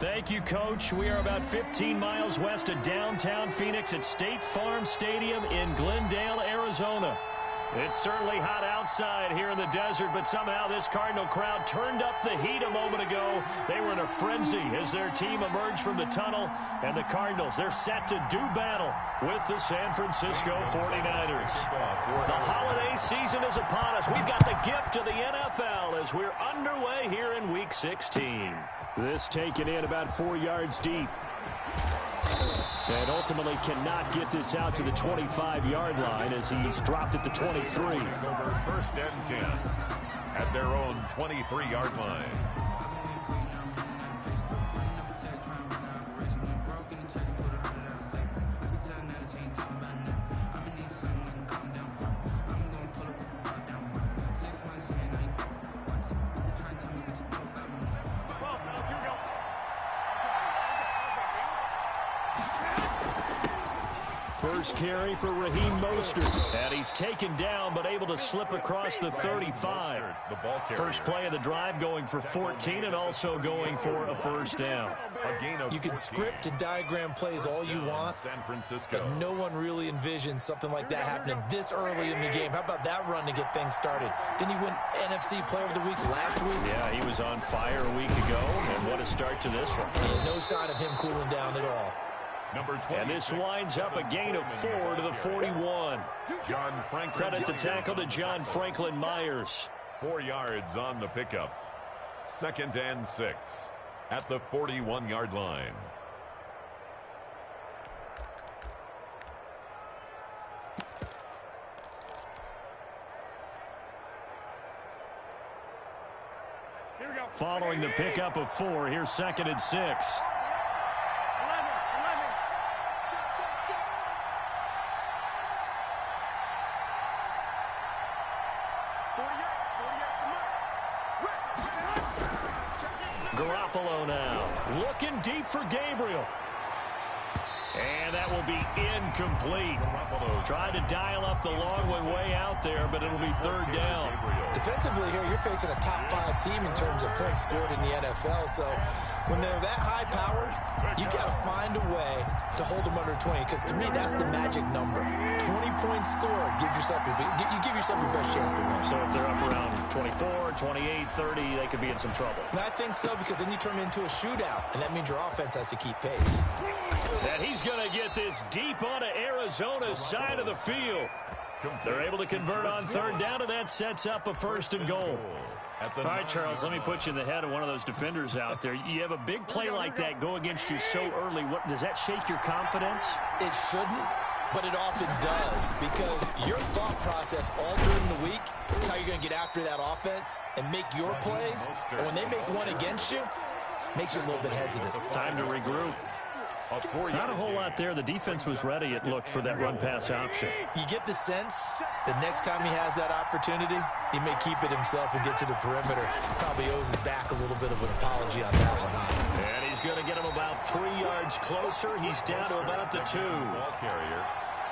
Thank you, Coach. We are about 15 miles west of downtown Phoenix at State Farm Stadium in Glendale, Arizona. It's certainly hot outside here in the desert, but somehow this Cardinal crowd turned up the heat a moment ago. They were in a frenzy as their team emerged from the tunnel, and the Cardinals, they're set to do battle with the San Francisco 49ers. The holiday season is upon us. We've got the gift of the NFL as we're underway here in Week 16. This taken in about 4 yards deep. And ultimately cannot get this out to the 25-yard line as he's dropped at the 23. Over first and 10 at their own 23-yard line. First carry for Raheem Mostert. And he's taken down but able to slip across the 35. First play of the drive going for 14 and also going for a first down. You can script and diagram plays all you want, but no one really envisions something like that happening this early in the game. How about that run to get things started? Didn't he win NFC Player of the Week last week? Yeah, he was on fire a week ago, and what a start to this one. No sign of him cooling down at all. And this winds up a gain of 4 to the 41. Credit the tackle to John Franklin Myers. 4 yards on the pickup. 2nd and 6 at the 41-yard line. Following the pickup of 4, here's 2nd and 6. Garoppolo now, looking deep for Gabriel. And that will be incomplete. Tried to dial up the long way out there, but it'll be 3rd down. Defensively here, you're facing a top 5 team in terms of points scored in the NFL. So when they're that high-powered, you got to find a way to hold them under 20. Because to me, that's the magic number. 20-point score gives yourself you give yourself your best chance to win. So if they're up around 24, 28, 30, they could be in some trouble. And I think so, because then you turn it into a shootout, and that means your offense has to keep pace. And he's going to get this deep onto Arizona's side of the field. They're able to convert on 3rd down, and that sets up a 1st and goal. All right, Charles, let me put you in the head of one of those defenders out there. You have a big play like that go against you so early. What does that shake your confidence? It shouldn't, but it often does, because your thought process all during the week is how you're going to get after that offense and make your plays. And when they make one against you, it makes you a little bit hesitant. Time to regroup. Not a whole lot there. The defense was ready, it looked, for that run-pass option. You get the sense that next time he has that opportunity, he may keep it himself and get to the perimeter. Probably owes his back a little bit of an apology on that one. And he's going to get him about 3 yards closer. He's down to about the 2.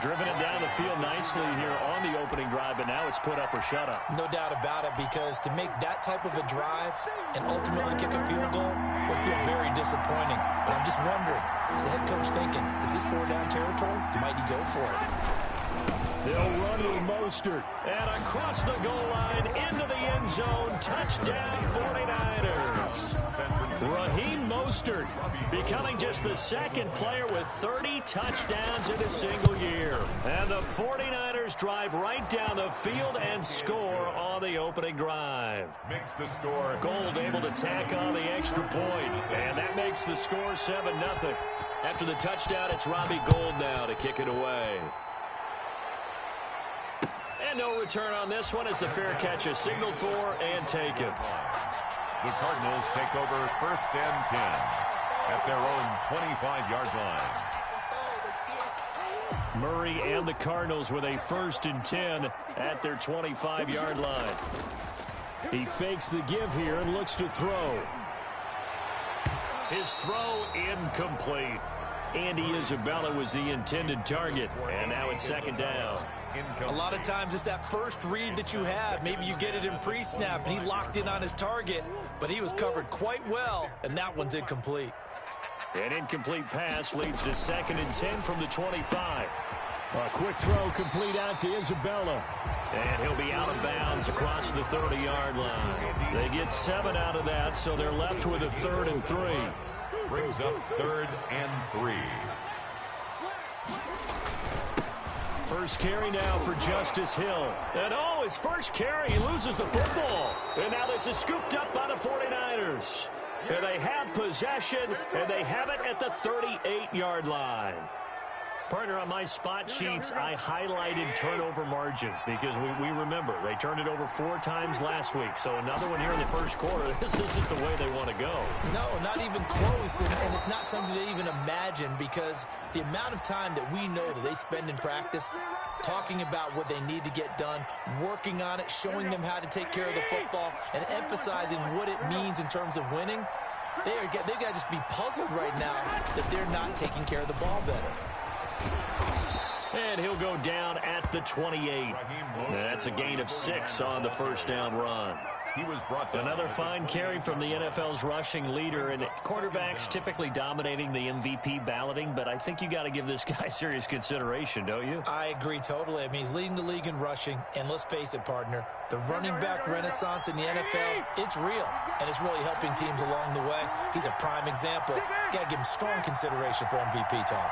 Driven it down the field nicely here on the opening drive, but now it's put up or shut up. No doubt about it, because to make that type of a drive and ultimately kick a field goal would feel very disappointing. But I'm just wondering, is the head coach thinking, is this 4-down territory? Might he go for it? They'll run with Mostert. And across the goal line, into the end zone. Touchdown, 49ers. Raheem Mostert becoming just the 2nd player with 30 touchdowns in a single year. And the 49ers drive right down the field and score on the opening drive. Makes the score. Gold able to tack on the extra point. And that makes the score 7-0. After the touchdown, it's Robbie Gould now to kick it away. And no return on this one as the fair catch is signaled for and taken. The Cardinals take over 1st and 10 at their own 25-yard line. Murray and the Cardinals with a 1st and 10 at their 25-yard line. He fakes the give here and looks to throw. His throw incomplete. Andy Isabella was the intended target, and now it's 2nd down. A lot of times it's that first read that you have. Maybe you get it in pre-snap, and he locked in on his target, but he was covered quite well, and that one's incomplete. An incomplete pass leads to 2nd and 10 from the 25. A quick throw complete out to Isabella. And he'll be out of bounds across the 30-yard line. They get 7 out of that, so they're left with a 3rd and 3. Brings up 3rd and 3. First carry now for Justice Hill. And his first carry, he loses the football. And now this is scooped up by the 49ers. And they have possession, and they have it at the 38-yard line. Partner, on my spot sheets, I highlighted turnover margin because we remember they turned it over 4 times last week. So another one here in the first quarter. This isn't the way they want to go. No, not even close, and it's not something they even imagine because the amount of time that we know that they spend in practice talking about what they need to get done, working on it, showing them how to take care of the football, and emphasizing what it means in terms of winning, they've got to just be puzzled right now that they're not taking care of the ball better. And he'll go down at the 28. That's a gain of 6 on the first down run. He was brought down. Another fine carry from the NFL's rushing leader, and quarterbacks typically dominating the MVP balloting, but I think you got to give this guy serious consideration, don't you? I agree totally. I mean, he's leading the league in rushing, and let's face it, partner, the running back renaissance in the NFL, it's real, and it's really helping teams along the way. He's a prime example. Got to give him strong consideration for MVP talk.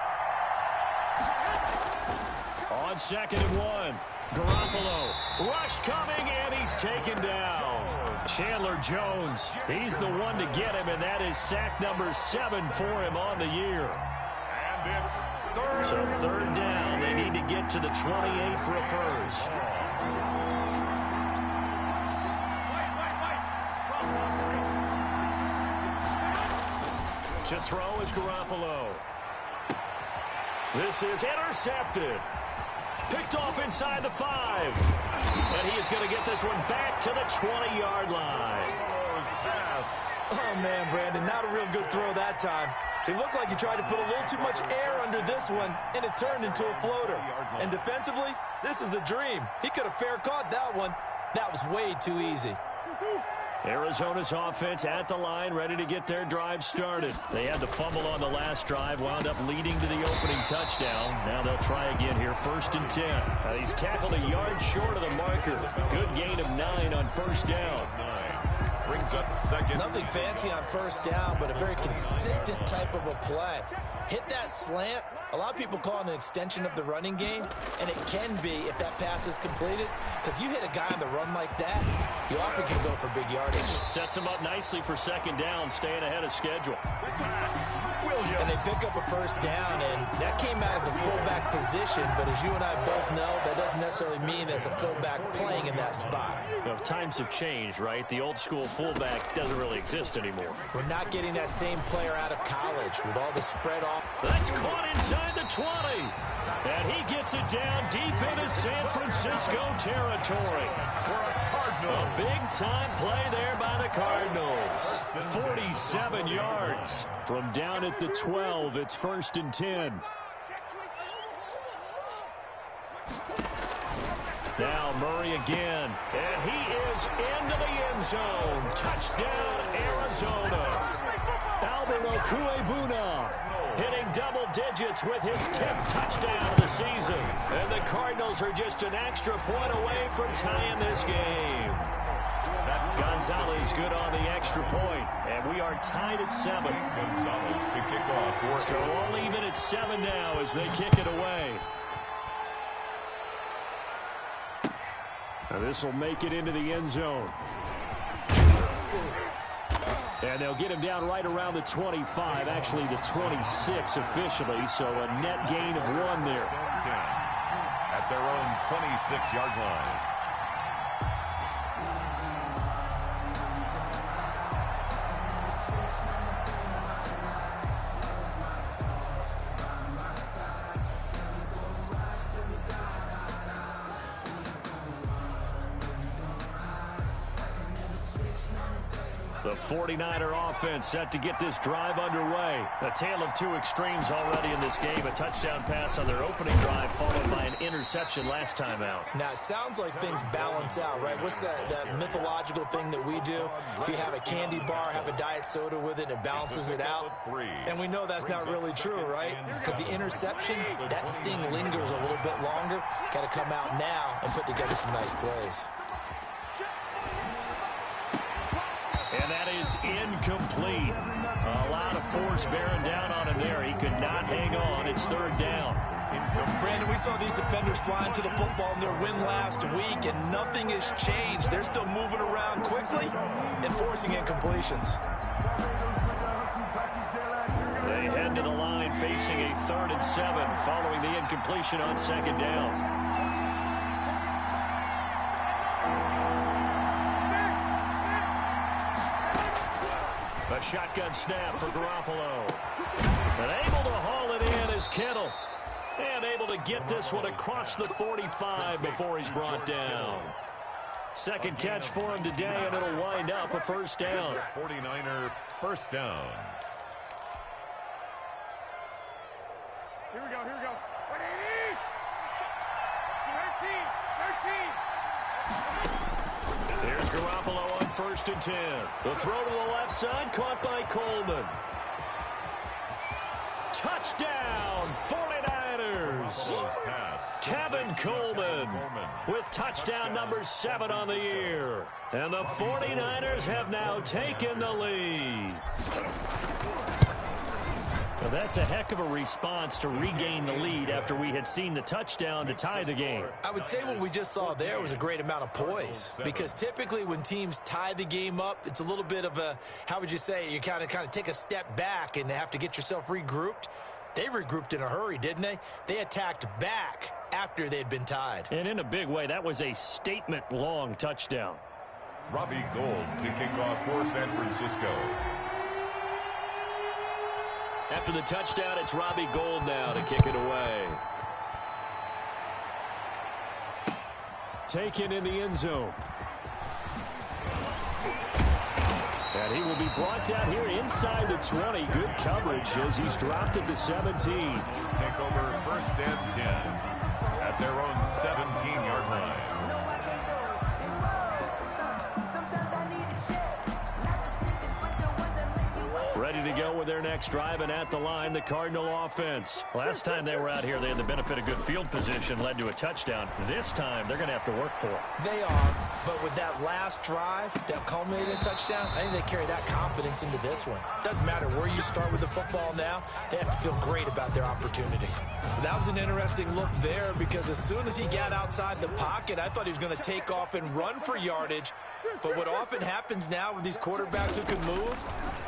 On 2nd and 1, Garoppolo, rush coming, and he's taken down. Chandler Jones, he's the one to get him, and that is sack number 7 for him on the year. And it's 3rd. So 3rd down, they need to get to the 28 for a first. To throw is Garoppolo. This is intercepted. Picked off inside the 5. And he is going to get this one back to the 20-yard line. Oh, man, Brandon, not a real good throw that time. It looked like he tried to put a little too much air under this one, and it turned into a floater. And defensively, this is a dream. He could have fair caught that one. That was way too easy. Arizona's offense at the line, ready to get their drive started. They had the fumble on the last drive, wound up leading to the opening touchdown. Now they'll try again here, 1st and 10. He's tackled a yard short of the marker. Good gain of 9 on 1st down. Brings up 2nd. Nothing fancy on 1st down, but a very consistent type of a play. Hit that slant. A lot of people call it an extension of the running game, and it can be if that pass is completed, because you hit a guy on the run like that, you often can go for big yardage. Sets him up nicely for 2nd down, staying ahead of schedule. And they pick up a 1st down, and that came out of the fullback position, but as you and I both know, that doesn't necessarily mean that's a fullback playing in that spot. You know, times have changed, right? The old school fullback doesn't really exist anymore. We're not getting that same player out of college with all the spread off. That's caught inside the 20. And he gets it down deep into San Francisco territory. A big-time play there by the Cardinals. 47 yards. From down at the 12, it's 1st and 10. Now Murray again. And he is into the end zone. Touchdown, Arizona. Albert Okwuegbuna hitting double digits with his 10th touchdown of the season. And the Cardinals are just an extra point away from tying this game. Gonzalez good on the extra point, and we are tied at 7. Gonzalez to kick off. So all even at 7 now as they kick it away. Now this will make it into the end zone. And they'll get him down right around the 25, actually the 26 officially, so a net gain of 1 there. At their own 26-yard line. The 49er offense set to get this drive underway. A tale of two extremes already in this game. A touchdown pass on their opening drive followed by an interception last time out. Now, it sounds like things balance out, right? What's that mythological thing that we do? If you have a candy bar, have a diet soda with it, it balances it out. And we know that's not really true, right? Because the interception, that sting lingers a little bit longer. Got to come out now and put together some nice plays. And that is incomplete. A lot of force bearing down on him there. He could not hang on. It's third down. Brandon, we saw these defenders flying to the football in their win last week, and nothing has changed. They're still moving around quickly and forcing incompletions. They head to the line facing a 3rd and 7 following the incompletion on 2nd down. A shotgun snap for Garoppolo. And able to haul it in is Kittle. And able to get this one across the 45 before he's brought down. Second catch for him today, and it'll wind up a first down. 49er first down. Here we go. 13. Here's Garoppolo on 1st and 10. The throw to the left side, caught by Coleman. Touchdown, 49ers. Tevin Coleman with touchdown number 7 on the year. And the 49ers have now taken the lead. Well, that's a heck of a response to regain the lead after we had seen the touchdown to tie the game. I would say what we just saw there was a great amount of poise, because typically when teams tie the game up, it's a little bit of a, how would you say, you kind of take a step back and have to get yourself regrouped. They regrouped in a hurry, didn't they? They attacked back after they'd been tied. And in a big way, that was a statement-long touchdown. Robbie Gould to kick off for San Francisco. After the touchdown, it's Robbie Gould now to kick it away. Taken in the end zone. And he will be brought down here inside the 20. Good coverage as he's dropped at the 17. Take over 1st and 10 at their own 17-yard line. Ready to go with their next drive, and at the line, the Cardinal offense. Last time they were out here, they had the benefit of good field position, led to a touchdown. This time, they're going to have to work for it. They are, but with that last drive that culminated in a touchdown, I think they carry that confidence into this one. Doesn't matter where you start with the football now, they have to feel great about their opportunity. That was an interesting look there, because as soon as he got outside the pocket, I thought he was going to take off and run for yardage. But what often happens now with these quarterbacks who can move,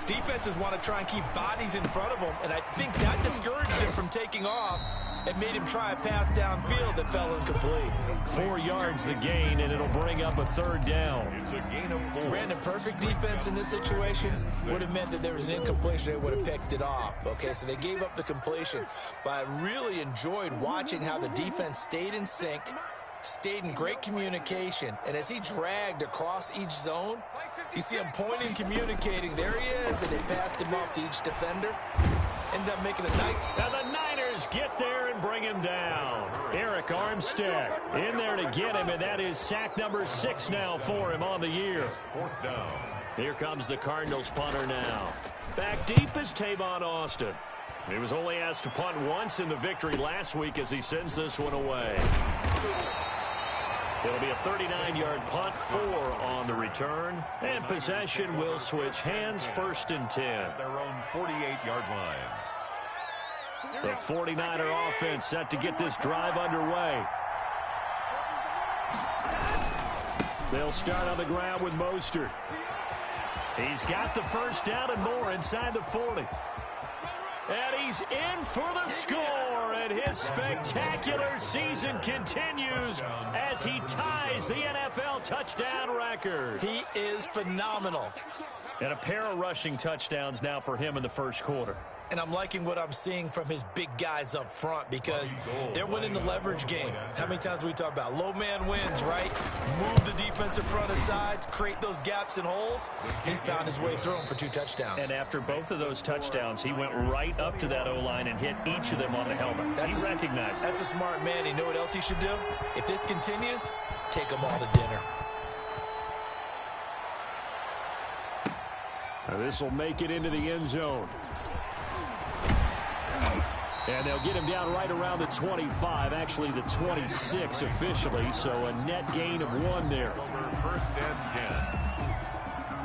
defenses want to try and keep bodies in front of them, and I think that discouraged him from taking off and made him try a pass downfield that fell incomplete. 4 yards the gain, and it'll bring up a 3rd down. It's a gain of 4. Brandon, perfect defense in this situation would have meant that there was an incompletion. They would have picked it off. Okay, so they gave up the completion. But I really enjoyed watching how the defense stayed in sync, stayed in great communication, and as he dragged across each zone, you see him pointing, communicating. There he is, and they passed him off to each defender. Ended up making a night. And the Niners get there and bring him down. Eric Armstead in there to get him, and that is sack number 6 now for him on the year. 4th down. Here comes the Cardinals punter now. Back deep is Tavon Austin. He was only asked to punt once in the victory last week as he sends this one away. It'll be a 39-yard punt, 4 on the return. And possession will switch hands, 1st and 10. Their own 48-yard line. The 49er offense set to get this drive underway. They'll start on the ground with Mostert. He's got the first down and more inside the 40. And he's in for the score, and his spectacular season continues as he ties the NFL touchdown record. He is phenomenal. And a pair of rushing touchdowns now for him in the first quarter. And I'm liking what I'm seeing from his big guys up front, because they're winning the leverage game. How many times we talk about low man wins, right? move the defensive front aside, create those gaps and holes. He's found his way through them for 2 touchdowns. And after both of those touchdowns, he went right up to that O-line and hit each of them on the helmet. He recognized it. That's a smart man. You know what else he should do? If this continues, take them all to dinner. This will make it into the end zone. And they'll get him down right around the 25, actually the 26 officially, so a net gain of 1 there. First and 10.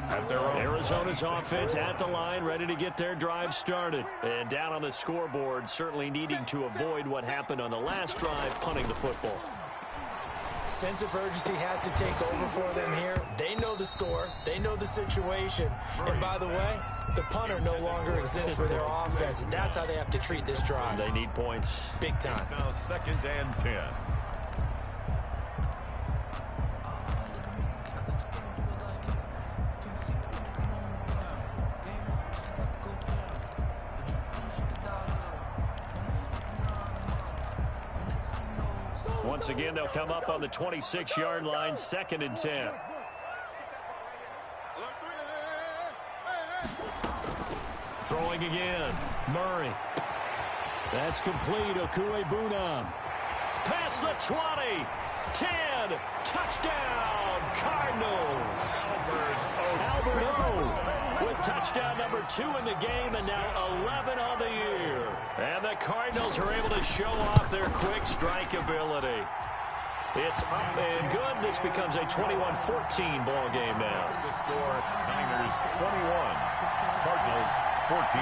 At their own Arizona's offense at the line, ready to get their drive started. And down on the scoreboard, certainly needing to avoid what happened on the last drive, punting the football. Sense of urgency has to take over for them here. They know the score. They know the situation. And by the way, the punter no longer exists for their offense. And that's how they have to treat this drive. They need points. Big time. It's now second and 10. Once again, they'll come up on the 26-yard line, second and 10. Throwing again. Murray. That's complete. Okuegbunam. Past the 20. 10. Touchdown, Cardinals. Albert O with touchdown number 2 in the game, and now 11 on the year. And the Cardinals are able to show off their quick strike ability. It's up and good. This becomes a 21-14 ball game now. The score, Niners 21, Cardinals 14.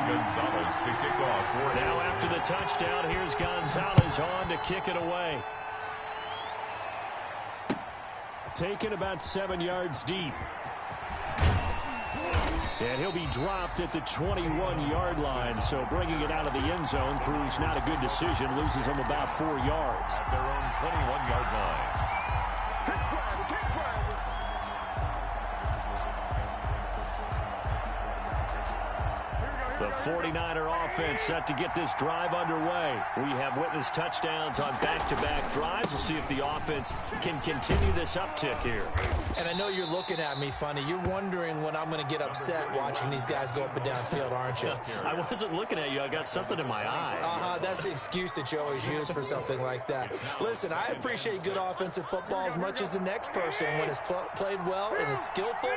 Gonzalez to kick off. Now after the touchdown, here's Gonzalez on to kick it away. Taken about 7 yards deep. And he'll be dropped at the 21-yard line, so bringing it out of the end zone proves not a good decision. Loses him about 4 yards. At their own 21-yard line. The 49er offense set to get this drive underway. We have witnessed touchdowns on back-to-back drives. We'll see if the offense can continue this uptick here. And I know you're looking at me funny. You're wondering when I'm going to get upset watching these guys go up and down field, aren't you? I wasn't looking at you. I got something in my eye. That's the excuse that you always use for something like that. Listen, I appreciate good offensive football as much as the next person. When it's played well and is skillful,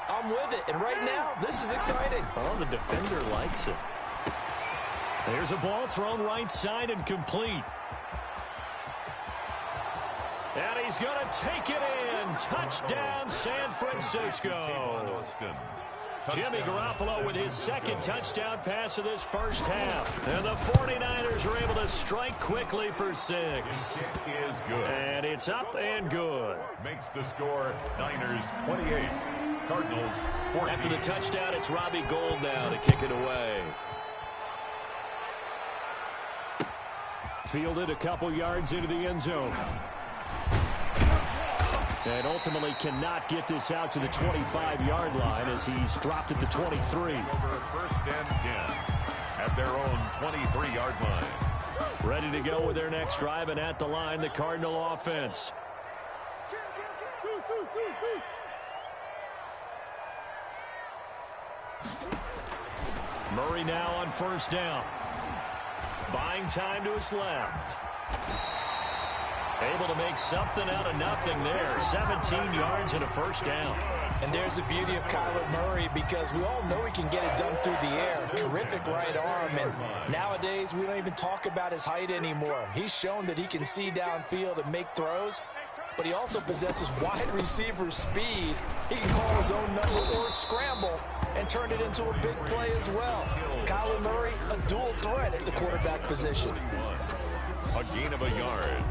I'm with it. And right now, this is exciting. Oh, the defender likes it. There's a ball thrown right side and complete. And he's going to take it in. Touchdown, San Francisco. Jimmy Garoppolo with his second touchdown pass of this first half. And the 49ers are able to strike quickly for 6. Kick is good. And it's up and good. Makes the score Niners 28. Cardinals 14. After the touchdown, it's Robbie Gould now to kick it away. Fielded a couple yards into the end zone. And ultimately cannot get this out to the 25-yard line as he's dropped at the 23. Over first and 10 at their own 23-yard line. Ready to go with their next drive, and at the line, the Cardinal offense. Murray now on first down. Buying time to his left. Able to make something out of nothing there. 17 yards and a first down. And there's the beauty of Kyler Murray, because we all know he can get it done through the air. Terrific right arm, and nowadays we don't even talk about his height anymore. He's shown that he can see downfield and make throws, but he also possesses wide receiver speed. He can call his own number or scramble and turn it into a big play as well. Kyler Murray, a dual threat at the quarterback position. A gain of a yard.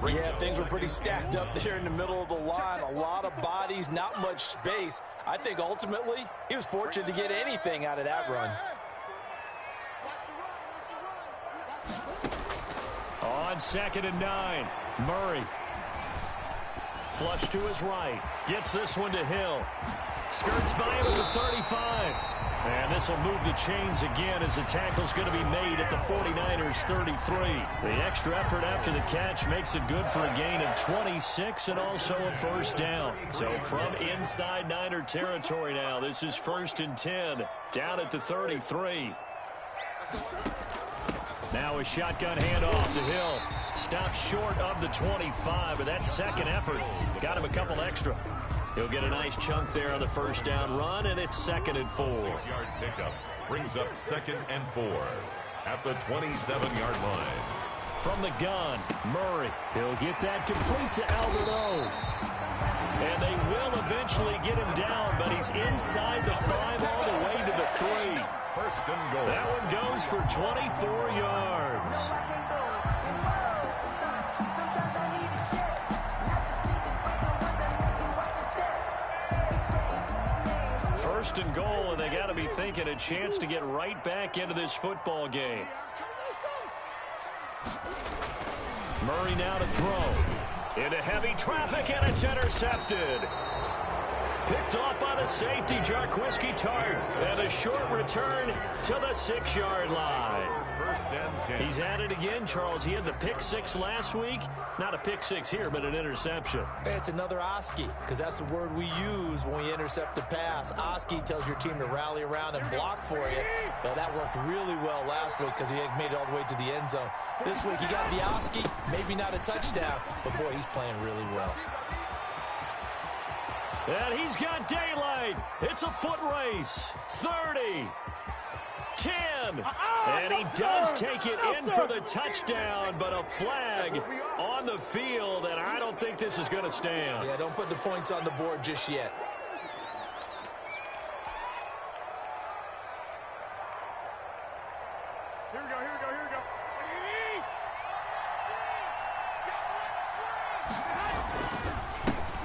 Yeah, things were pretty stacked up there in the middle of the line. A lot of bodies, not much space. I think ultimately he was fortunate to get anything out of that run. On 2nd and 9, Murray Flush to his right. Gets this one to Hill. Skirts by him at the 35. And this will move the chains again as the tackle's going to be made at the 49ers 33. The extra effort after the catch makes it good for a gain of 26 and also a first down. So from inside Niner territory now, this is 1st and 10 down at the 33. Now a shotgun handoff to Hill. Stops short of the 25, but that second effort got him a couple extra. He'll get a nice chunk there on the first down run, and it's 2nd and 4. 6-yard pickup brings up 2nd and 4 at the 27-yard line. From the gun, Murray. He'll get that complete to Albert O. And they will eventually get him down, but he's inside the 5 all the way to the 3. 1st and goal. That one goes for 24 yards. First and goal, and they got to be thinking a chance to get right back into this football game. Murray now to throw. Into heavy traffic, and it's intercepted. Picked off by the safety, Jarquiski Tart. And a short return to the 6-yard line. 1st and 10. He's at it again, Charles. He had the pick 6 last week. Not a pick 6 here, but an interception. It's another Oski, because that's the word we use when we intercept a pass. Oski tells your team to rally around and block for you. But that worked really well last week because he made it all the way to the end zone. This week he got the Oski, maybe not a touchdown, but boy, he's playing really well. And he's got daylight. It's a foot race. 30. 10. And he does take it in for the touchdown, but a flag on the field, and I don't think this is going to stand. Yeah, don't put the points on the board just yet. Here we go, here we go, here we go.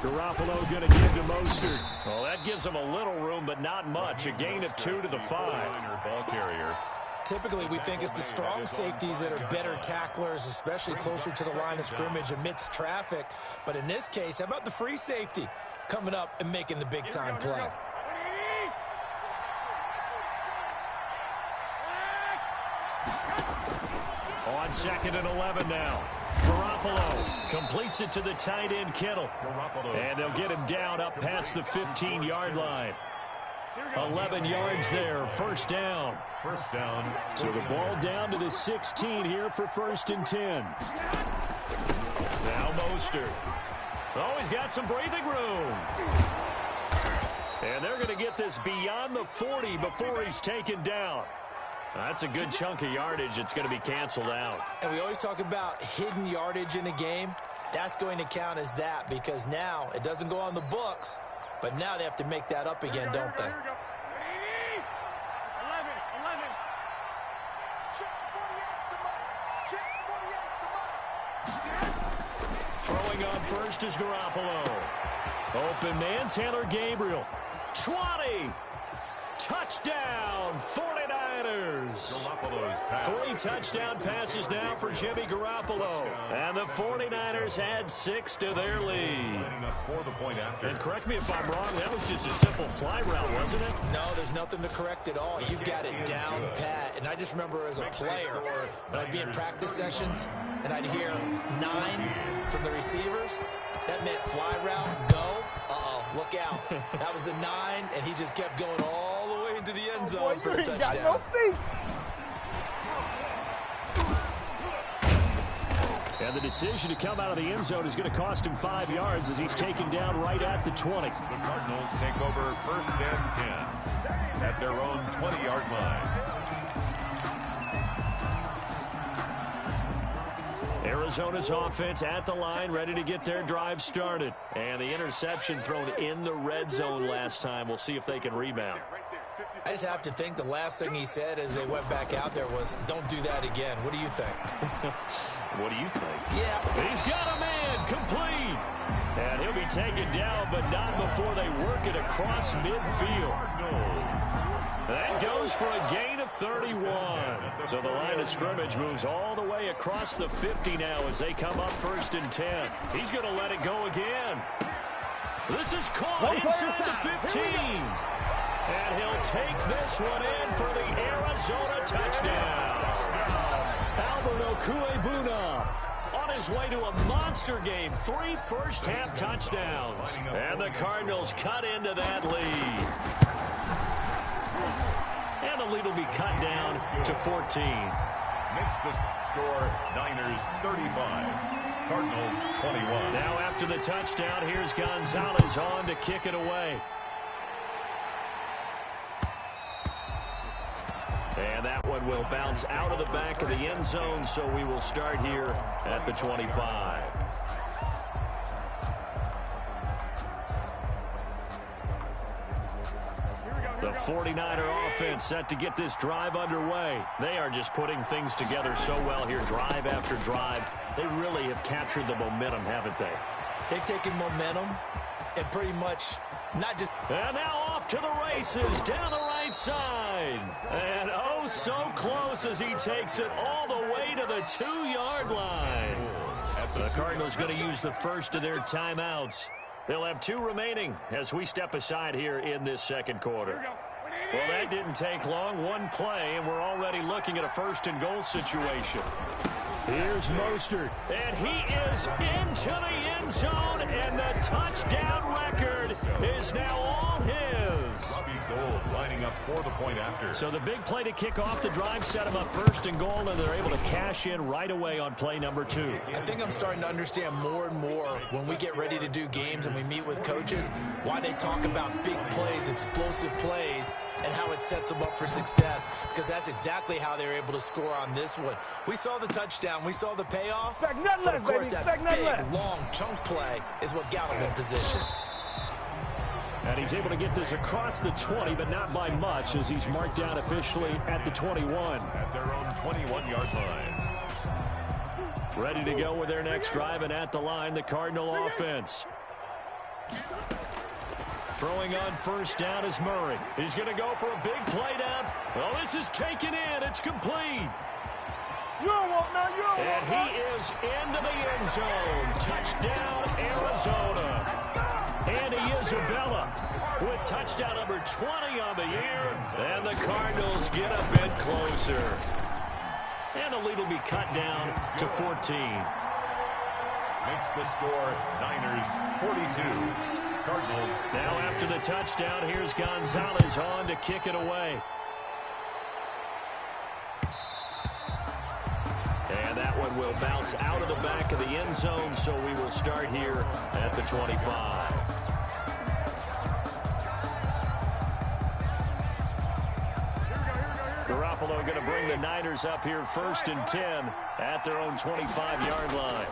Garoppolo going to give to Mostert. Well, that gives him a little room, but not much. A gain of 2 to the 5. Ball carrier. Typically, we think it's the strong safeties that are better tacklers, especially closer to the line of scrimmage amidst traffic. But in this case, how about the free safety coming up and making the big-time play? On 2nd and 11 now. Garoppolo completes it to the tight end, Kittle. And they'll get him down up past the 15-yard line. 11 yards there, first down. First down. So the ball down to the 16 here for 1st and 10. Now Mostert. Oh, he's got some breathing room. And they're going to get this beyond the 40 before he's taken down. That's a good chunk of yardage. It's going to be canceled out. And we always talk about hidden yardage in a game. That's going to count as that because now it doesn't go on the books, but now they have to make that up again, don't they? 11. Throwing on first is Garoppolo. Open man, Taylor Gabriel. 20. Touchdown, 49ers. 3 touchdown passes now for Jimmy Garoppolo. And the 49ers add 6 to their lead. And correct me if I'm wrong, that was just a simple fly route, wasn't it? No, there's nothing to correct at all. You've got it down pat. And I just remember as a player, when I'd be in practice sessions, and I'd hear 9 from the receivers, that meant fly route, go. Look out. That was the 9, and he just kept going all the way into the end zone for a touchdown. Got no feet. And the decision to come out of the end zone is going to cost him 5 yards as he's taken down right at the 20. The Cardinals take over 1st and 10 at their own 20-yard line. Arizona's offense at the line, ready to get their drive started. And the interception thrown in the red zone last time. We'll see if they can rebound. I just have to think the last thing he said as they went back out there was, don't do that again. What do you think? What do you think? Yeah. He's got a man complete. And he'll be taken down, but not before they work it across midfield. That goes for a gain of 31. So the line of scrimmage moves all the way across the 50 now as they come up 1st and 10. He's going to let it go again. This is caught inside the 15. And he'll take this one in for the Arizona touchdown. Alberto Cuebuna on his way to a monster game. 3 first-half touchdowns. And the Cardinals cut into that lead. And the lead will be cut down to 14. Makes the score Niners 35, Cardinals 21. Now after the touchdown, here's Gonzalez on to kick it away. And that one will bounce out of the back of the end zone, so we will start here at the 25. The 49er offense set to get this drive underway. They are just putting things together so well here, drive after drive. They really have captured the momentum, haven't they? They've taken momentum and pretty much not just... And now off to the races down the right side. And oh, so close as he takes it all the way to the 2-yard line. The Cardinals going to use the first of their timeouts. They'll have 2 remaining as we step aside here in this second quarter. Well, that didn't take long. 1 play, and we're already looking at a 1st and goal situation. Here's Mostert, and he is into the end zone, and the touchdown record is now all his. Robbie Gould lining up for the point after. So the big play to kick off the drive set him up 1st and goal, and they're able to cash in right away on play number 2. I think I'm starting to understand more and more when we get ready to do games and we meet with coaches why they talk about big plays, explosive plays, and how it sets them up for success, because that's exactly how they're able to score on this one. We saw the touchdown. We saw the payoff. But, of course, that big, long chunk play is what got him in position. And he's able to get this across the 20, but not by much, as he's marked down officially at the 21. At their own 21-yard line. Ready to go with their next drive, and at the line, the Cardinal offense. Throwing on 1st down is Murray. He's going to go for a big play down. Well, this is taken in. It's complete. And he is into the end zone. Touchdown, Arizona. Andy Isabella with touchdown number 20 on the year. And the Cardinals get a bit closer. And the lead will be cut down to 14. Makes the score Niners 42, Cardinals. Now after the touchdown, here's Gonzalez on to kick it away. And that one will bounce out of the back of the end zone, so we will start here at the 25. Garoppolo going to bring the Niners up here 1st and 10 at their own 25-yard line.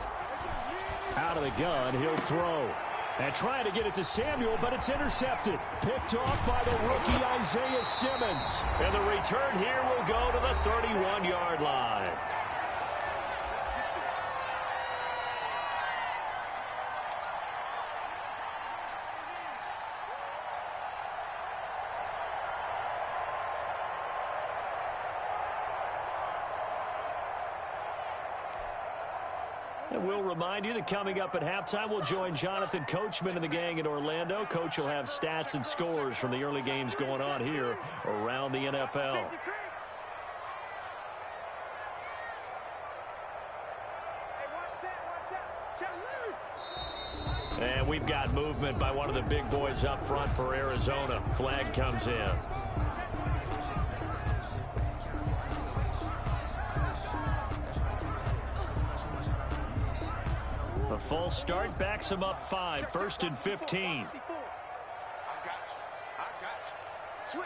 Out of the gun, he'll throw. And trying to get it to Samuel, but it's intercepted. Picked off by the rookie Isaiah Simmons. And the return here will go to the 31-yard line. And we'll remind you that coming up at halftime, we'll join Jonathan Coachman and the gang in Orlando. Coach will have stats and scores from the early games going on here around the NFL. And we've got movement by one of the big boys up front for Arizona. Flag comes in. A full start backs him up 5, 1st and 15. I got you. Switch.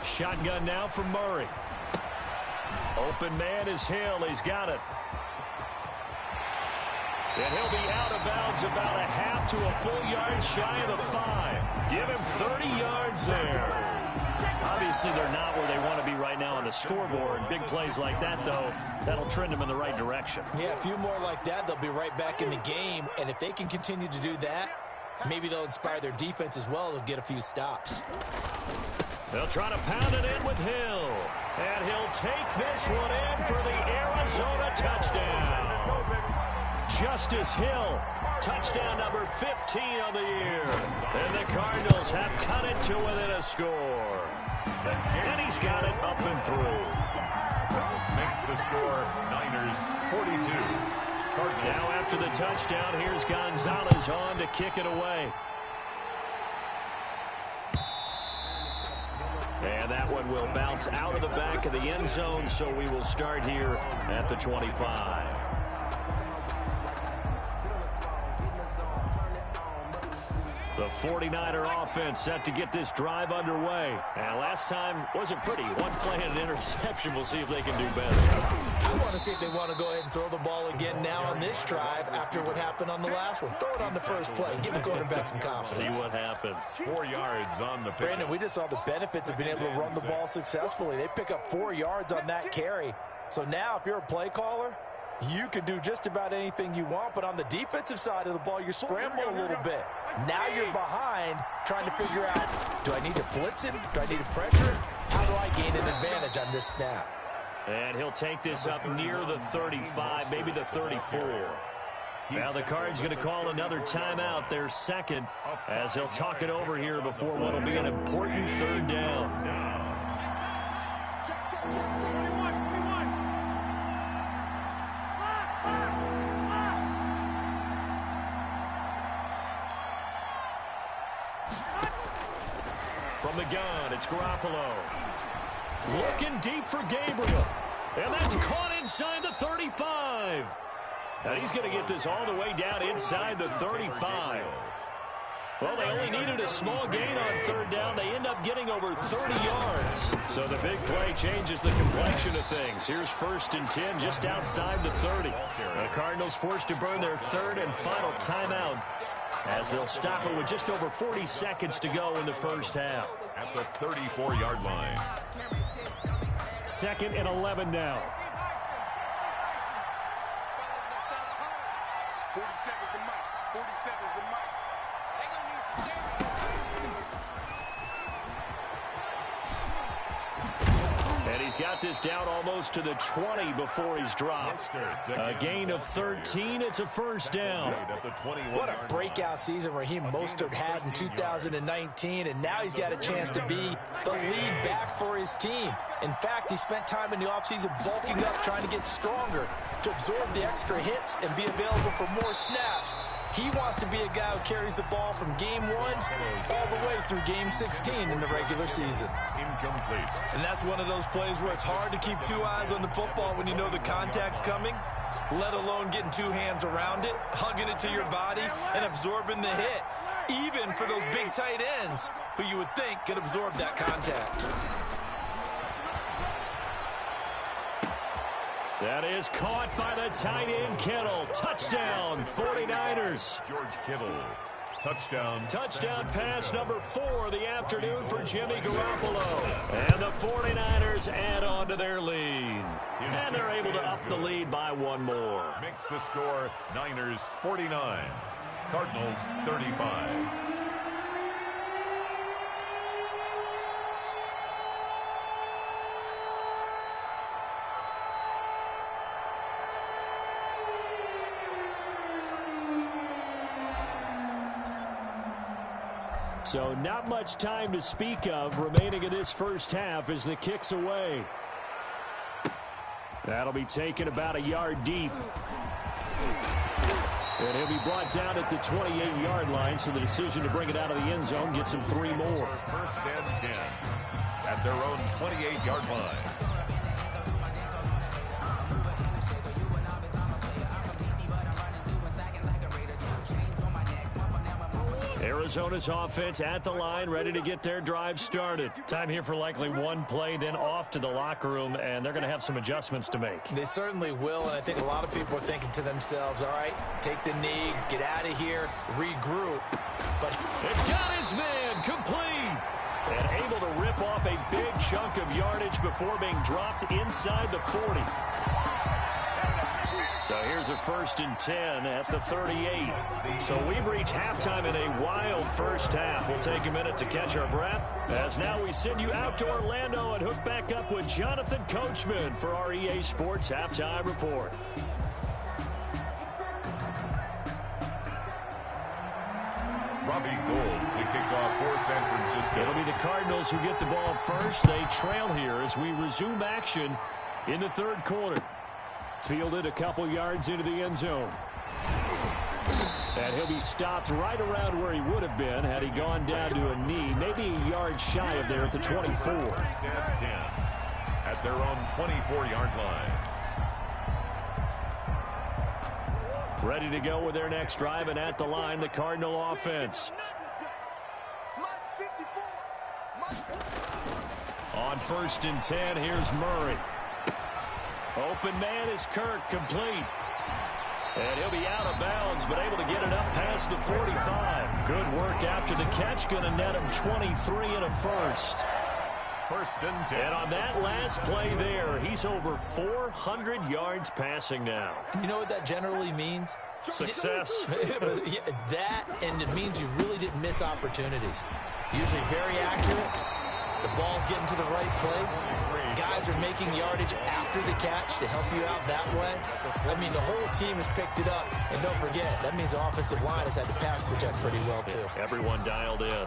Shotgun now from Murray. Open man is Hill. He's got it. And he'll be out of bounds about a half to a full yard shy of the 5. Give him 30 yards there. Obviously, they're not where they want to be right now on the scoreboard. Big plays like that, though, that'll trend them in the right direction. Yeah, a few more like that, they'll be right back in the game. And if they can continue to do that, maybe they'll inspire their defense as well. They'll get a few stops. They'll try to pound it in with Hill. And he'll take this one in for the Arizona touchdown. Justice Hill, touchdown number 15 of the year. And the Cardinals have cut it to within a score. And he's got it up and through. Makes the score Niners 42. Cardinals. Now after the touchdown, here's Gonzalez on to kick it away. And that one will bounce out of the back of the end zone, so we will start here at the 25. The 49er offense set to get this drive underway. And last time wasn't pretty. One play and an interception. We'll see if they can do better. I want to see if they want to go ahead and throw the ball again now on this drive after what happened on the last one. Throw it on the first play. Give the quarterback some confidence. See what happens. 4 yards on the pick. Brandon, we just saw the benefits of being able to run the ball successfully. They pick up 4 yards on that carry. So now if you're a play caller, you can do just about anything you want. But on the defensive side of the ball, you're scrambling a little bit. Now you're behind trying to figure out, do I need to blitz him? Do I need to pressure him? How do I gain an advantage on this snap? And he'll take this up near the 35, maybe the 34. Now the Cards going to call another timeout, their second, as he'll talk it over here before what will be an important third down. From the gun, it's Garoppolo. Looking deep for Gabriel. And that's caught inside the 35. And he's going to get this all the way down inside the 35. Well, they only needed a small gain on third down. They end up getting over 30 yards. So the big play changes the complexion of things. Here's 1st and 10 just outside the 30. The Cardinals forced to burn their third and final timeout, as they'll stop it with just over 40 seconds to go in the first half. At the 34-yard line. 2nd and 11 now. 47's the mic. 47's the mic. They gonna need some And he's got this down almost to the 20 before he's dropped. A gain of 13. It's a first down. What a breakout season Raheem Mostert had in 2019, and now he's got a chance to be the lead back for his team. In fact, he spent time in the offseason bulking up, trying to get stronger, to absorb the extra hits and be available for more snaps. He wants to be a guy who carries the ball from game 1 all the way through game 16 in the regular season. Incomplete. And that's one of those plays where it's hard to keep 2 eyes on the football when you know the contact's coming, let alone getting 2 hands around it, hugging it to your body, and absorbing the hit, even for those big tight ends who you would think could absorb that contact. That is caught by the tight end Kittle. Touchdown, 49ers. George Kittle. Touchdown. Touchdown pass number 4 of the afternoon for Jimmy Garoppolo. And the 49ers add on to their lead. And they're able to up the lead by 1 more. Makes the score Niners 49. Cardinals 35. So not much time to speak of remaining in this first half as the kick's away. That'll be taken about a yard deep. And he'll be brought down at the 28-yard line, so the decision to bring it out of the end zone gets him 3 more. 1st and 10 at their own 28-yard line. Arizona's offense at the line, ready to get their drive started. Time here for likely 1 play, then off to the locker room, and they're going to have some adjustments to make. They certainly will, and I think a lot of people are thinking to themselves, all right, take the knee, get out of here, regroup. But they've got his man complete. And able to rip off a big chunk of yardage before being dropped inside the 40. So here's a 1st and 10 at the 38. So we've reached halftime in a wild first half. We'll take a minute to catch our breath, as now we send you out to Orlando and hook back up with Jonathan Coachman for our EA Sports Halftime Report. Robbie Gould to kick off for San Francisco. It'll be the Cardinals who get the ball first. They trail here as we resume action in the 3rd quarter. Fielded a couple yards into the end zone. And he'll be stopped right around where he would have been had he gone down to a knee, maybe a yard shy of there at the 24. 1st and 10 at their own 24-yard line. Ready to go with their next drive, and at the line, the Cardinal offense. On 1st and 10, here's Murray. Open man is Kirk, complete. And he'll be out of bounds, but able to get it up past the 45. Good work after the catch, going to net him 23 and a first. 1st and 10. And on that last play there, he's over 400 yards passing now. You know what that generally means? Success. That, and it means you really didn't miss opportunities. Usually very accurate. The ball's getting to the right place. Guys are making yardage after the catch to help you out that way. I mean, the whole team has picked it up. And don't forget, that means the offensive line has had to pass protect pretty well, too. Everyone dialed in.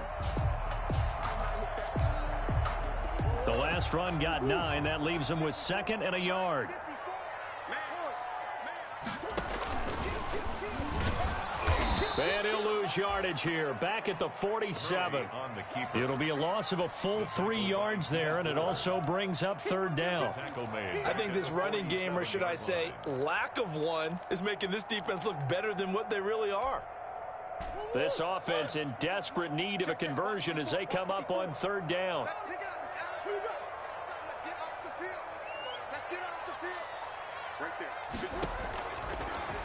The last run got 9. That leaves them with 2nd and a yard. And he'll lose yardage here. Back at the 47. It'll be a loss of a full 3 yards there, and it also brings up 3rd down. I think this running game, or should I say lack of one, is making this defense look better than what they really are. This offense in desperate need of a conversion as they come up on 3rd down.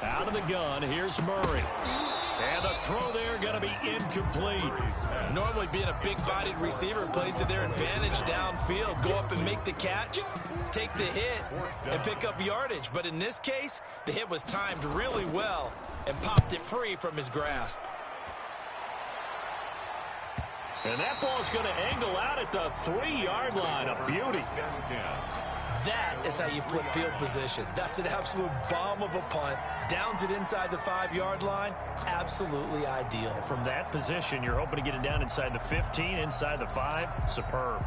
Out of the gun, here's Murray. And the throw there going to be incomplete. Normally being a big-bodied receiver plays to their advantage downfield. Go up and make the catch, take the hit, and pick up yardage. But in this case, the hit was timed really well and popped it free from his grasp. And that ball's going to angle out at the 3-yard line. A beauty. That is how you flip field position. That's an absolute bomb of a punt. Downs it inside the 5-yard line. Absolutely ideal. From that position, you're hoping to get it down inside the 15, inside the 5. Superb.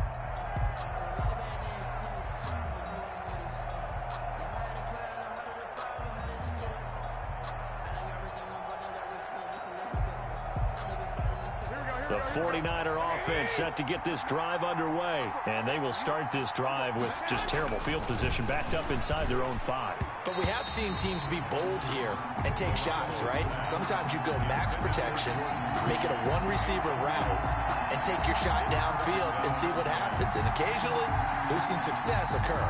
The 49er offense set to get this drive underway. And they will start this drive with just terrible field position, backed up inside their own 5. But we have seen teams be bold here and take shots, right? Sometimes you go max protection, make it a one-receiver route, and take your shot downfield and see what happens. And occasionally, we've seen success occur.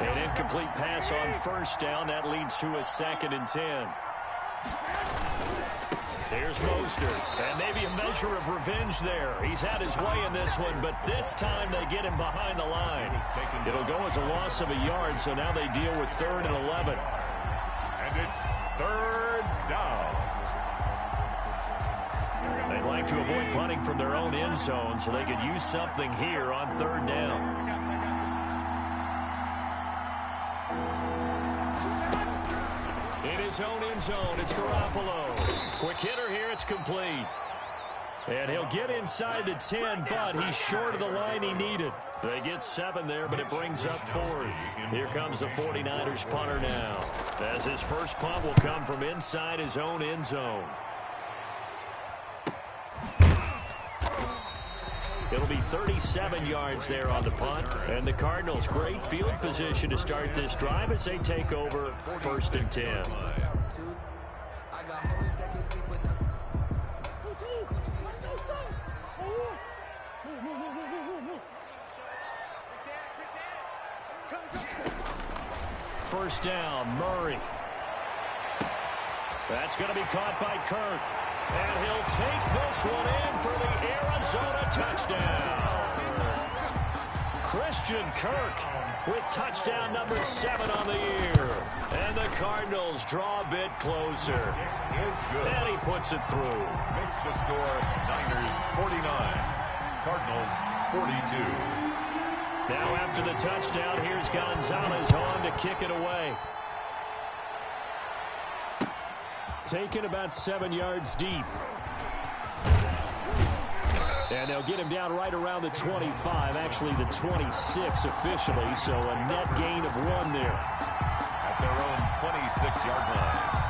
An incomplete pass on 1st down. That leads to a 2nd and 10. Here's Mostert, and maybe a measure of revenge there. He's had his way in this one, but this time they get him behind the line. It'll go as a loss of a yard, so now they deal with 3rd and 11. And it's 3rd down. They'd like to avoid punting from their own end zone so they could use something here on 3rd down. In his own end zone, it's Garoppolo. Quick hitter here, it's complete. And he'll get inside the 10, but he's short of the line he needed. They get 7 there, but it brings up 4th. Here comes the 49ers punter now, as his first punt will come from inside his own end zone. It'll be 37 yards there on the punt. And the Cardinals, great field position to start this drive as they take over 1st and 10. First down, Murray. That's going to be caught by Kirk. And he'll take this one in for the Arizona touchdown. Christian Kirk with touchdown number 7 on the year. And the Cardinals draw a bit closer. And he puts it through. Makes the score Niners 49, Cardinals 42. Now after the touchdown, here's Gonzalez on to kick it away. Taken about 7 yards deep. And they'll get him down right around the 25, actually the 26 officially, so a net gain of 1 there. At their own 26-yard line.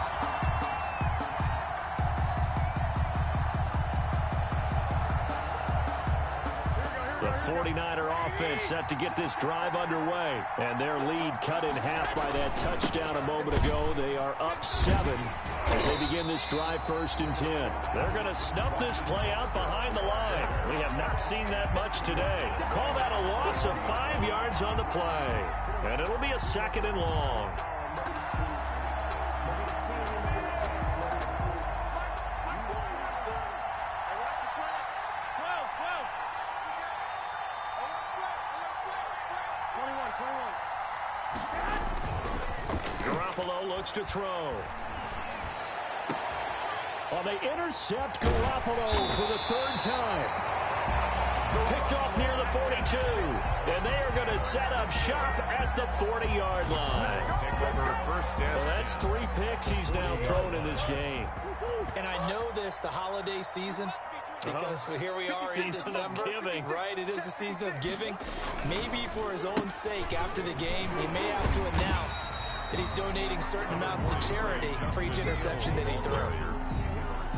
The 49er offense set to get this drive underway. And their lead cut in half by that touchdown a moment ago. They are up 7 as they begin this drive 1st and 10. They're going to snuff this play out behind the line. We have not seen that much today. Call that a loss of 5 yards on the play. And it'll be a 2nd and long. Garoppolo looks to throw. Well, they intercept Garoppolo for the 3rd time. Picked off near the 42. And they are going to set up shop at the 40-yard line. Take over first down. Well, that's 3 picks he's now thrown in this game. And I know this, the holiday season, because here we are in December. Right, it is the season of giving. Maybe for his own sake, after the game, he may have to announce that he's donating certain amounts to charity for each interception that he threw.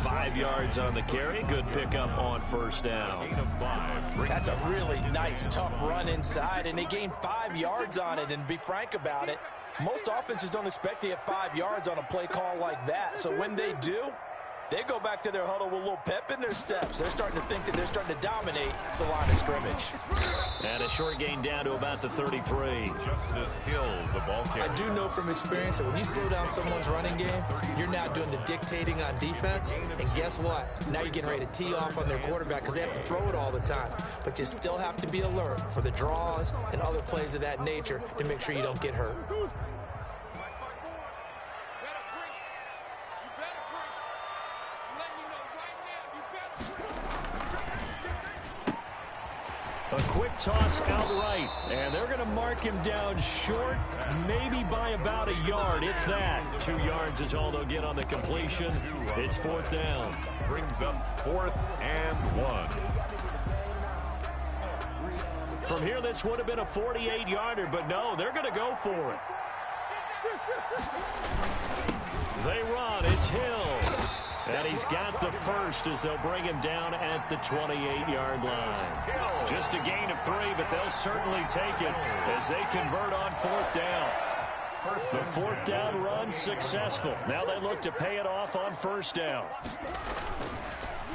5 yards on the carry. Good pickup on 1st down. That's a really nice, tough run inside, and they gained 5 yards on it. And to be frank about it, most offenses don't expect to get 5 yards on a play call like that. So when they do, they go back to their huddle with a little pep in their steps. They're starting to think that they're starting to dominate the line of scrimmage. And a short gain down to about the 33. Justice Hill, the ball carrier. I do know from experience that when you slow down someone's running game, you're now doing the dictating on defense. And guess what? Now you're getting ready to tee off on their quarterback because they have to throw it all the time. But you still have to be alert for the draws and other plays of that nature to make sure you don't get hurt. A quick toss outright, and they're going to mark him down short, maybe by about a yard, if that. 2 yards is all they'll get on the completion. It's 4th down. Brings up 4th and 1. From here, this would have been a 48-yarder, but no, they're going to go for it. They run. It's Hill. And he's got the first as they'll bring him down at the 28-yard line. Just a gain of 3, but they'll certainly take it as they convert on 4th down. The 4th down run successful. Now they look to pay it off on 1st down.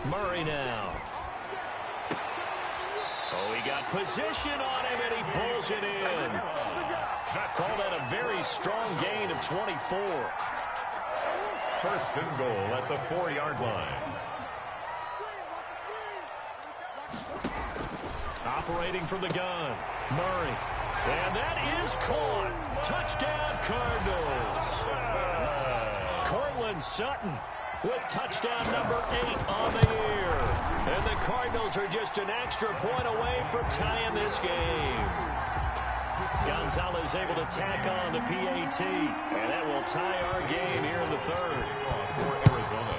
Murray now. Oh, he got position on him, and he pulls it in. Call that a very strong gain of 24. 1st and goal at the 4-yard line. Operating from the gun, Murray. And that is caught. Touchdown, Cardinals. Cortland Sutton with touchdown number 8 on the year. And the Cardinals are just an extra point away from tying this game. Gonzalez able to tack on the PAT, and that will tie our game here in the 3rd. For Arizona.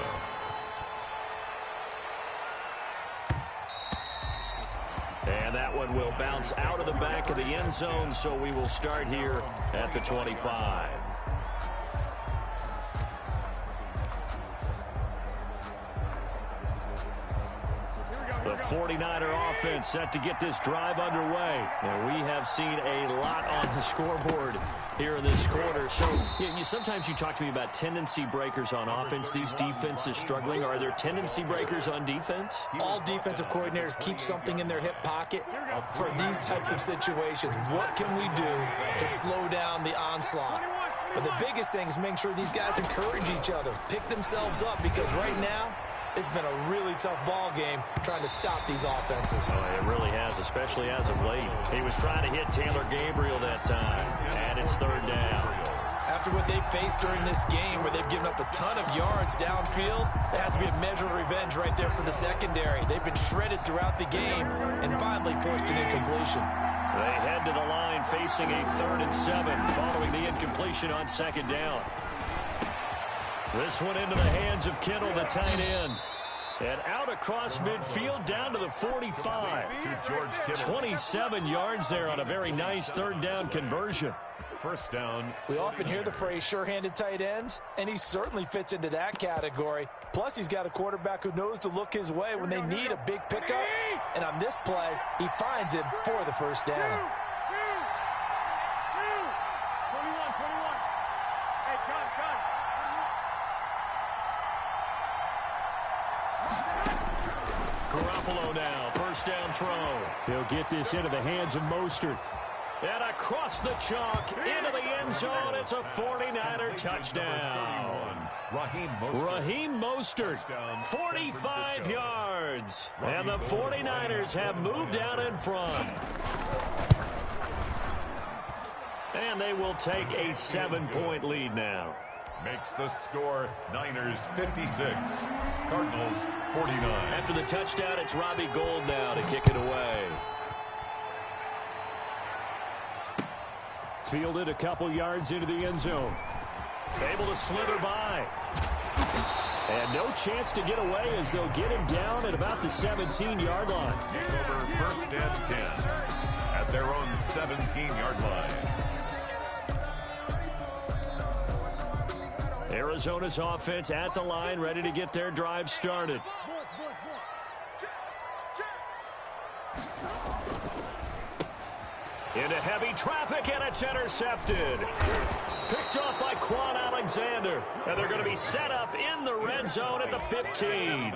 And that one will bounce out of the back of the end zone, so we will start here at the 25. The 49er offense set to get this drive underway. And we have seen a lot on the scoreboard here in this quarter. So sometimes you talk to me about tendency breakers on offense. These defenses struggling. Are there tendency breakers on defense? All defensive coordinators keep something in their hip pocket for these types of situations. What can we do to slow down the onslaught? But the biggest thing is making sure these guys encourage each other, pick themselves up, because right now, it's been a really tough ball game trying to stop these offenses. Oh, it really has, especially as of late. He was trying to hit Taylor Gabriel that time, and it's third down. After what they've faced during this game where they've given up a ton of yards downfield, there has to be a measure of revenge right there for the secondary. They've been shredded throughout the game and finally forced an incompletion. They head to the line facing a 3rd and 7 following the incompletion on 2nd down. This one into the hands of Kittle, the tight end. And out across midfield down to the 45. 27 yards there on a very nice 3rd down conversion. First down. We often hear the phrase sure-handed tight ends, and he certainly fits into that category. Plus, he's got a quarterback who knows to look his way when they need a big pickup. And on this play, he finds him for the first down. Garoppolo now, first down throw. He'll get this into the hands of Mostert. And across the chalk, into the end zone, it's a 49er touchdown. Raheem Mostert, 45 yards. And the 49ers have moved out in front. And they will take a 7-point lead now. Makes the score Niners 56, Cardinals 49. After the touchdown, it's Robbie Gould now to kick it away. Fielded a couple yards into the end zone. Able to slither by. And no chance to get away as they'll get him down at about the 17-yard line. Over 1st and 10 at their own 17-yard line. Arizona's offense at the line, ready to get their drive started. Into heavy traffic, and it's intercepted. Picked off by Quan Alexander. And they're going to be set up in the red zone at the 15.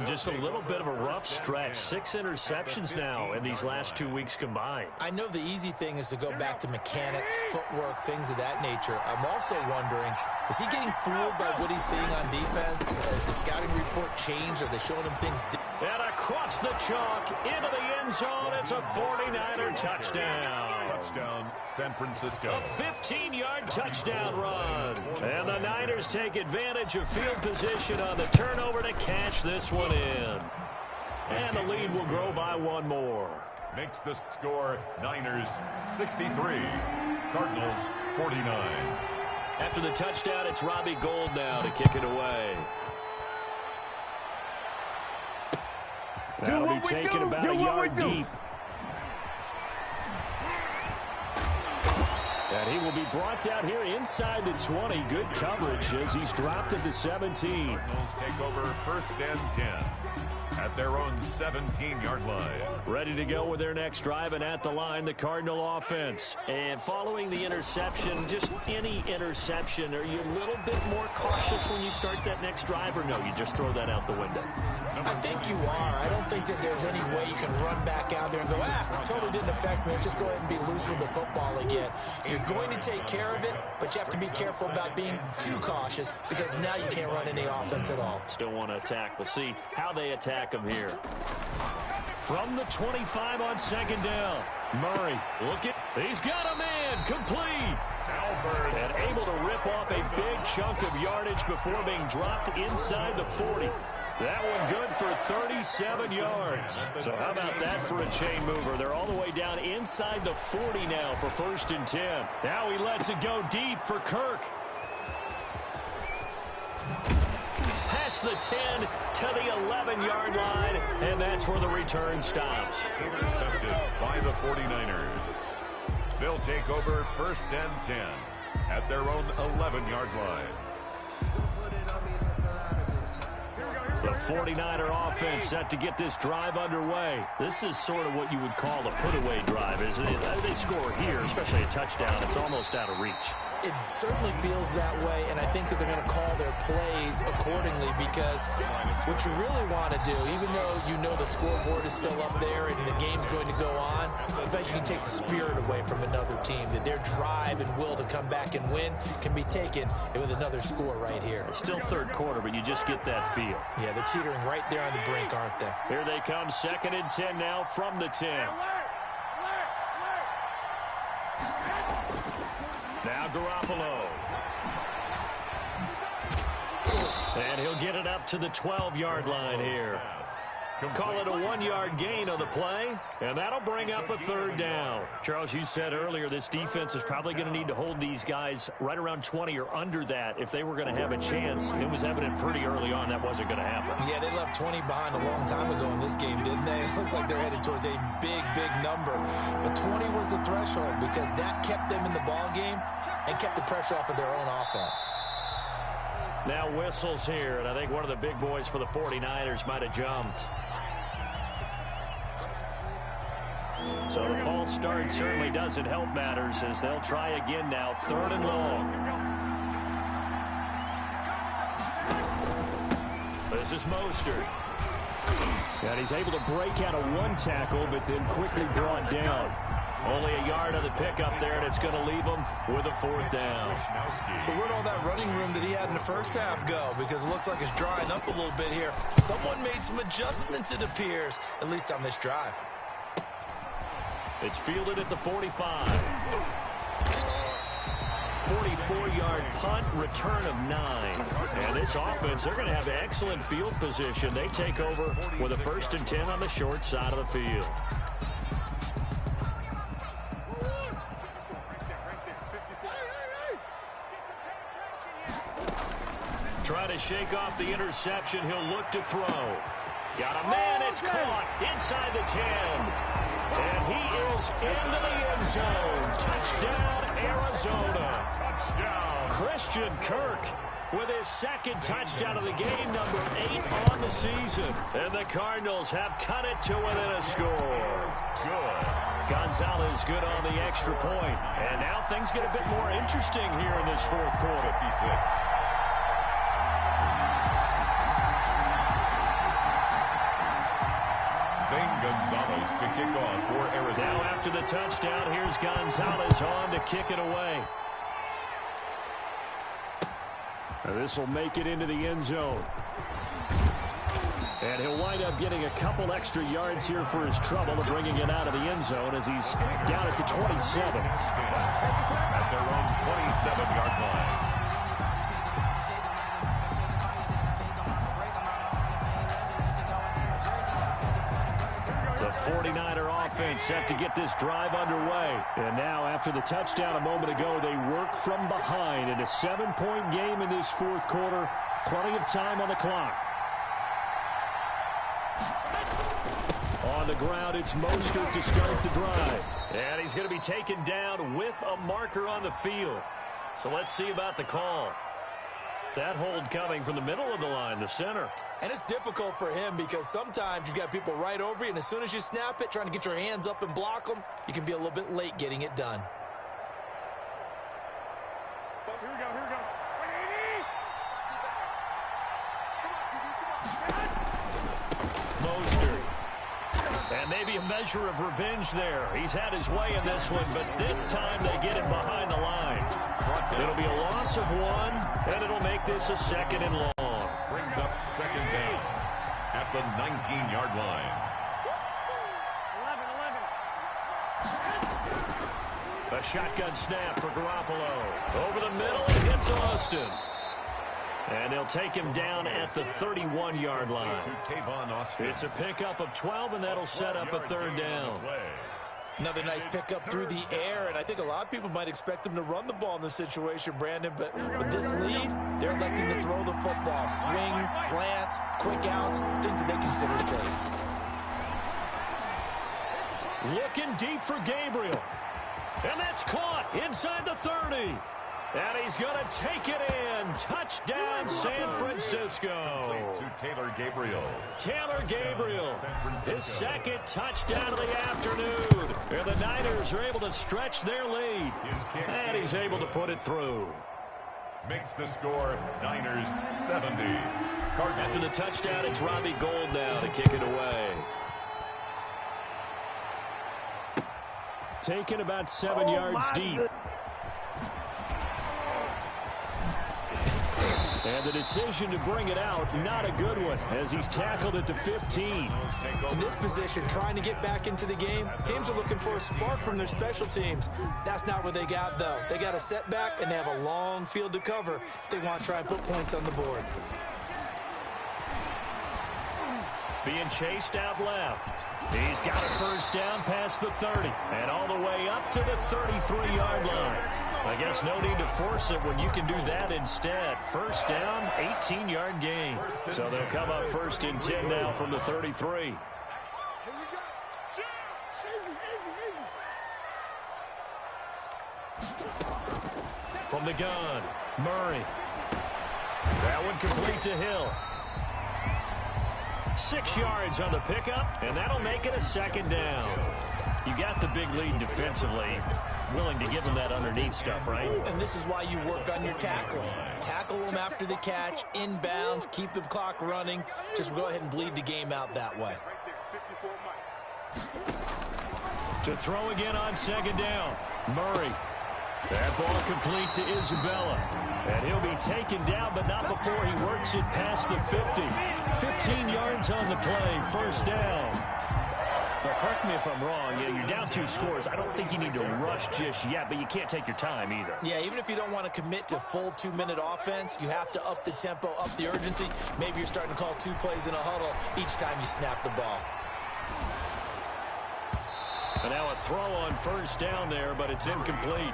Just a little bit of a rough stretch. 6 interceptions now in these last 2 weeks combined. I know the easy thing is to go back to mechanics, footwork, things of that nature. I'm also wondering, is he getting fooled by what he's seeing on defense? Has the scouting report changed? Are they showing him things different? And across the chalk, into the end zone, it's a 49er touchdown. Touchdown, San Francisco. A 15-yard touchdown run. And the Niners take advantage of field position on the turnover to cash this one in. And the lead will grow by 1 more. Makes the score Niners 63, Cardinals 49. After the touchdown, it's Robbie Gould now to kick it away. That'll be taken about a yard deep. And he will be brought down here inside the 20. Good coverage as he's dropped at the 17. Cardinals take over 1st and 10 at their own 17-yard line. Ready to go with their next drive, and at the line, the Cardinal offense. And following the interception, just any interception, are you a little bit more cautious when you start that next drive, or no, you just throw that out the window? I think you are. I don't think that there's any way you can run back out there and go, totally didn't affect me. Just go ahead and be loose with the football again. You're going to take care of it, but you have to be careful about being too cautious because now you can't run any offense at all. Still want to attack. We'll see how they attack them here. From the 25 on 2nd down, Murray, he's got a man, complete. Albert. And able to rip off a big chunk of yardage before being dropped inside the 40. That one good for 37 yards. So how about that for a chain mover? They're all the way down inside the 40 now for 1st and 10. Now he lets it go deep for Kirk. Past the 10 to the 11-yard line, and that's where the return stops. Intercepted by the 49ers. They'll take over 1st and 10 at their own 11-yard line. The 49er offense set to get this drive underway. This is sort of what you would call a put-away drive, isn't it? They score here, especially a touchdown. It's almost out of reach. It certainly feels that way, and I think that they're going to call their plays accordingly, because what you really want to do, even though you know the scoreboard is still up there and the game's going to go on, in fact, you can take the spirit away from another team, that their drive and will to come back and win can be taken with another score right here. It's still third quarter, but you just get that feel. Yeah, they're teetering right there on the brink, aren't they? Here they come, 2nd and 10 now from the 10. Now Garoppolo. And he'll get it up to the 12-yard line here. Call it a 1-yard gain on the play, and that'll bring up a 3rd down. Charles, you said earlier this defense is probably going to need to hold these guys right around 20 or under that if they were going to have a chance. It was evident pretty early on that wasn't going to happen. Yeah, they left 20 behind a long time ago in this game, didn't they? It looks like they're headed towards a big, big number. But 20 was the threshold because that kept them in the ball game and kept the pressure off of their own offense. Now whistles here, and I think one of the big boys for the 49ers might have jumped. So the false start certainly doesn't help matters as they'll try again now, 3rd and long. This is Mostert. And he's able to break out of one tackle, but then quickly brought down. Only a yard on the pickup there, and it's going to leave him with a 4th down. So where'd all that running room that he had in the first half go? Because it looks like it's drying up a little bit here. Someone made some adjustments, it appears, at least on this drive. It's fielded at the 45. 44-yard punt, return of 9. And this offense, they're going to have excellent field position. They take over with a 1st and 10 on the short side of the field. Trying to shake off the interception. He'll look to throw. Got a man. It's caught inside the 10. And he is into the end zone. Touchdown, Arizona. Touchdown. Christian Kirk with his 2nd touchdown of the game, number 8 on the season. And the Cardinals have cut it to within a score. Good. Gonzalez good on the extra point. And now things get a bit more interesting here in this 4th quarter. 56. Zane Gonzalez to kick off for Arizona. Now after the touchdown, here's Gonzalez on to kick it away. This will make it into the end zone. And he'll wind up getting a couple extra yards here for his trouble of bringing it out of the end zone as he's down at the 27. At their own 27-yard line. The 49er offense set to get this drive underway. And now after the touchdown a moment ago, they work from behind in a 7-point game in this 4th quarter. Plenty of time on the clock. On the ground, it's Mostert to start the drive. And he's going to be taken down with a marker on the field. So let's see about the call. That hold coming from the middle of the line, the center. And it's difficult for him because sometimes you've got people right over you, and as soon as you snap it, trying to get your hands up and block them, you can be a little bit late getting it done. Here we go, here we go. Mostert. And maybe a measure of revenge there. He's had his way in this one, but this time they get him behind the line. It'll be a loss of 1, and it'll make this a 2nd and long. Brings up 2nd down at the 19-yard line. 11. A shotgun snap for Garoppolo. Over the middle, he hits Austin. And they'll take him down at the 31-yard line. To Tavon Austin. It's a pickup of 12, and that'll set up a 3rd down. Another nice pickup through the air, and I think a lot of people might expect them to run the ball in this situation, Brandon, but with this lead, they're electing to throw the football. Swings, slants, quick outs, things that they consider safe. Looking deep for Gabriel. And that's caught inside the 30. And he's going to take it in. Touchdown, San Francisco. To Taylor Gabriel. Taylor Gabriel, his second touchdown of the afternoon. And the Niners are able to stretch their lead. And he's able to put it through. Makes the score Niners 70. Cardinals. After the touchdown, it's Robbie Gould now to kick it away. Taken about 7 yards deep. And the decision to bring it out, not a good one, as he's tackled at the 15. In this position, trying to get back into the game, teams are looking for a spark from their special teams. That's not what they got, though. They got a setback, and they have a long field to cover if they want to try and put points on the board. Being chased out left. He's got a first down past the 30 and all the way up to the 33-yard line. I guess no need to force it when you can do that instead. First down, 18-yard gain. So they'll come up first and 10 now from the 33. From the gun, Murray. That one complete to Hill. 6 yards on the pickup, and that'll make it a second down. You got the big lead defensively. Willing to give them that underneath stuff, right? And this is why you work on your tackling. Tackle them after the catch, inbounds, keep the clock running. Just go ahead and bleed the game out that way. To throw again on second down, Murray. That ball complete to Isabella. And he'll be taken down, but not before he works it past the 50. 15 yards on the play, first down. Now, correct me if I'm wrong. You're down 2 scores. I don't think you need to rush just yet, but you can't take your time either. Yeah, even if you don't want to commit to full 2-minute offense, you have to up the tempo, up the urgency. Maybe you're starting to call 2 plays in a huddle each time you snap the ball. And now a throw on first down there, but it's incomplete.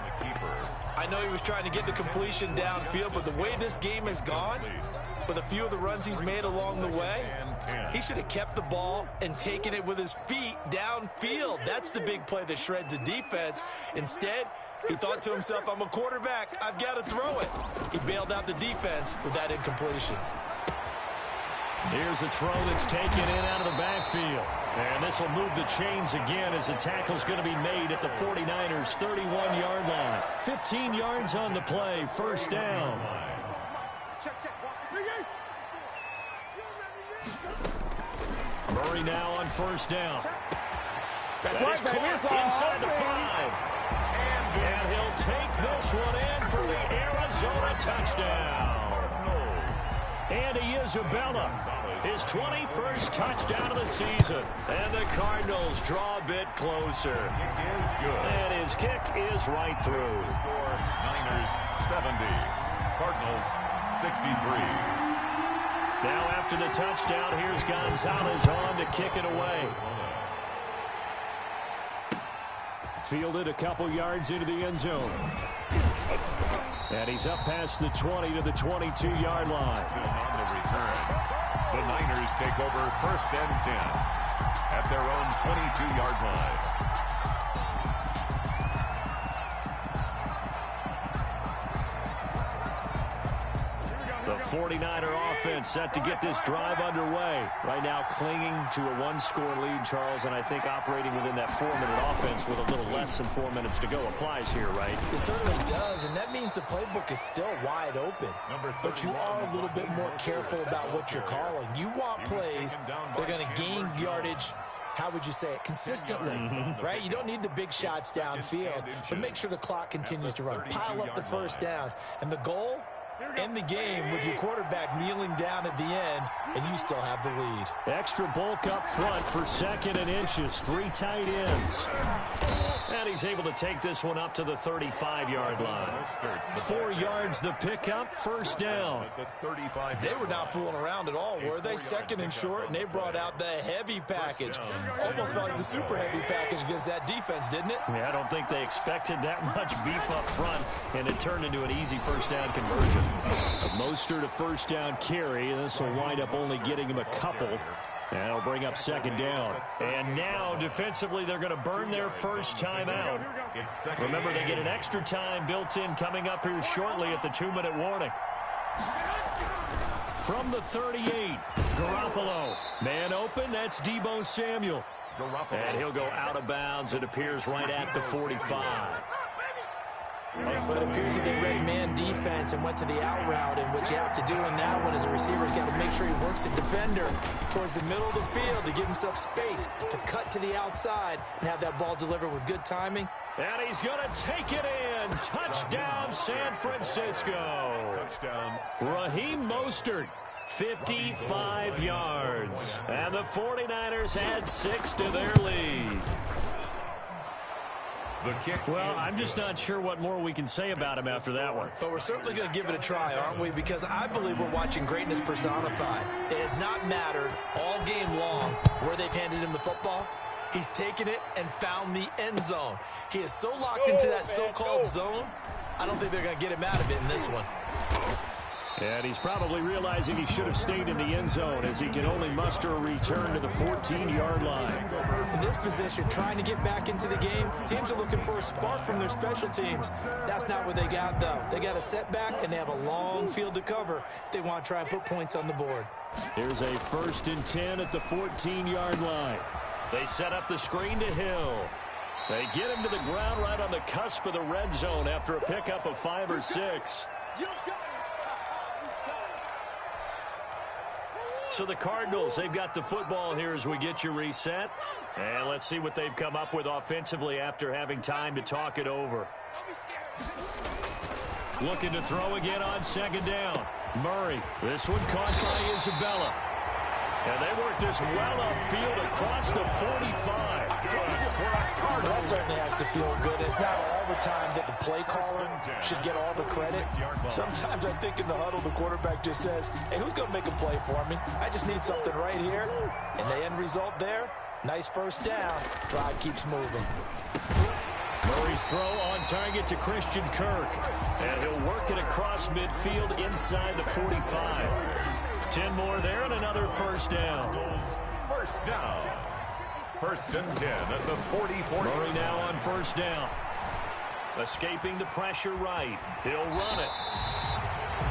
I know he was trying to get the completion downfield, but the way this game has gone, with a few of the runs he's made along the way, he should have kept the ball and taken it with his feet downfield. That's the big play that shreds a defense. Instead, he thought to himself, I'm a quarterback, I've got to throw it. He bailed out the defense with that incompletion. Here's a throw that's taken in out of the backfield. And this will move the chains again as the tackle's going to be made at the 49ers' 31-yard line. 15 yards on the play, first down. Murray now on first down. That is caught inside the 5. And he'll take this one in for the Arizona touchdown. Andy Isabella, his 21st touchdown of the season. And the Cardinals draw a bit closer. And his kick is right through. Niners 70. Cardinals 63. Now after the touchdown, here's Gonzalez on to kick it away. Fielded a couple yards into the end zone. And he's up past the 20 to the 22-yard line. Still on the return. The Niners take over first and 10 at their own 22-yard line. The 49er offense set to get this drive underway. Right now clinging to a 1-score lead, Charles, and I think operating within that 4-minute offense with a little less than 4 minutes to go applies here, right? It certainly does, and that means the playbook is still wide open. But you are a little bit more careful about what you're calling. You want plays that are going to gain yardage, how would you say it, consistently, right? You don't need the big shots downfield, but make sure the clock continues to run. Pile up the first downs, and the goal, end the game with your quarterback kneeling down at the end, and you still have the lead. Extra bulk up front for second and inches. 3 tight ends. And he's able to take this one up to the 35-yard line. 4 yards the pickup, first down. They were not fooling around at all, were they? Second and short, and they brought out the heavy package. Almost felt like the super heavy package against that defense, didn't it? Yeah, I don't think they expected that much beef up front, and it turned into an easy first down conversion. Mostert a first down carry, and this will wind up only getting him a couple. That'll bring up second down. And now, defensively, they're going to burn their first time out. Remember, they get an extra time built in coming up here shortly at the 2-minute warning. From the 38, Garoppolo. Man open, that's Deebo Samuel. And he'll go out of bounds. It appears right at the 45. But it appears that they read man defense and went to the out route, and what you have to do in that one is a receiver's got to make sure he works the defender towards the middle of the field to give himself space to cut to the outside and have that ball delivered with good timing. And he's going to take it in. Touchdown, San Francisco. Touchdown. Raheem Mostert, 55 yards. And the 49ers add 6 to their lead. The kick. Well, I'm just not sure what more we can say about him after that one. But we're certainly going to give it a try, aren't we? Because I believe we're watching greatness personified. It has not mattered all game long where they've handed him the football. He's taken it and found the end zone. He is so locked into that so-called zone, I don't think they're going to get him out of it in this one. And he's probably realizing he should have stayed in the end zone as he can only muster a return to the 14-yard line. In this position, trying to get back into the game, teams are looking for a spark from their special teams. That's not what they got, though. They got a setback, and they have a long field to cover if they want to try and put points on the board. Here's a 1st and 10 at the 14-yard line. They set up the screen to Hill. They get him to the ground right on the cusp of the red zone after a pickup of 5 or 6. So the Cardinals, they've got the football here as we get you reset. And let's see what they've come up with offensively after having time to talk it over. Looking to throw again on 2nd down. Murray. This one caught by Isabella. And they work this well upfield across the 45. That certainly has to feel good. It's not all the time that the play caller should get all the credit. Sometimes I think in the huddle, the quarterback just says, hey, who's going to make a play for me? I just need something right here. And the end result there, nice first down. Drive keeps moving. Murray's throw on target to Christian Kirk. And he'll work it across midfield inside the 45. 10 more there and another first down. First down. 1st and 10 at the 44. Murray now on 1st down. Escaping the pressure right. He'll run it.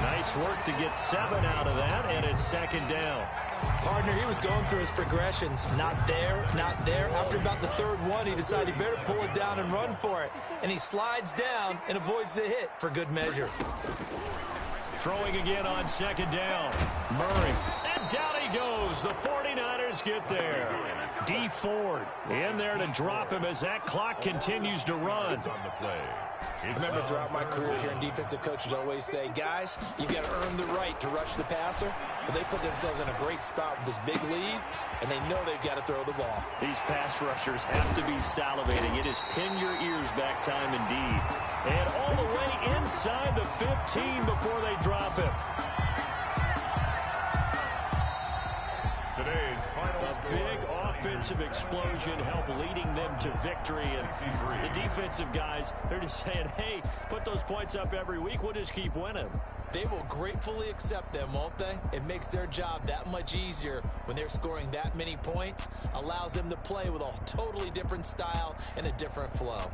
Nice work to get 7 out of that, and it's 2nd down. Partner, he was going through his progressions. Not there, not there. After about the 3rd one, he decided he better pull it down and run for it. And he slides down and avoids the hit for good measure. Throwing again on 2nd down. Murray. And down he goes. The 49ers get there. D Ford in there to drop him as that clock continues to run. I remember throughout my career here in defensive coaches always say, guys, you've got to earn the right to rush the passer. But they put themselves in a great spot with this big lead, and they know they've got to throw the ball. These pass rushers have to be salivating. It is pin your ears back time indeed. And all the way inside the 15 before they drop him. Today's final Big offensive explosion help leading them to victory. And the defensive guys, they're just saying, hey, put those points up every week. We'll just keep winning. They will gratefully accept them, won't they? It makes their job that much easier when they're scoring that many points. Allows them to play with a totally different style and a different flow.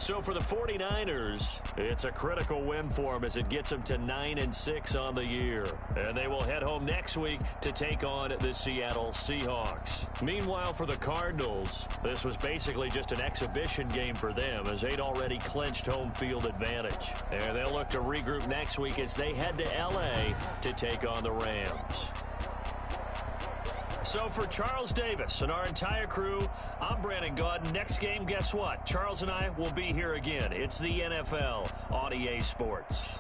So for the 49ers, it's a critical win for them as it gets them to 9-6 on the year. And they will head home next week to take on the Seattle Seahawks. Meanwhile, for the Cardinals, this was basically just an exhibition game for them as they'd already clinched home field advantage. And they'll look to regroup next week as they head to L.A. to take on the Rams. So for Charles Davis and our entire crew, I'm Brandon Gaudin. Next game, guess what? Charles and I will be here again. It's the NFL on EA Sports.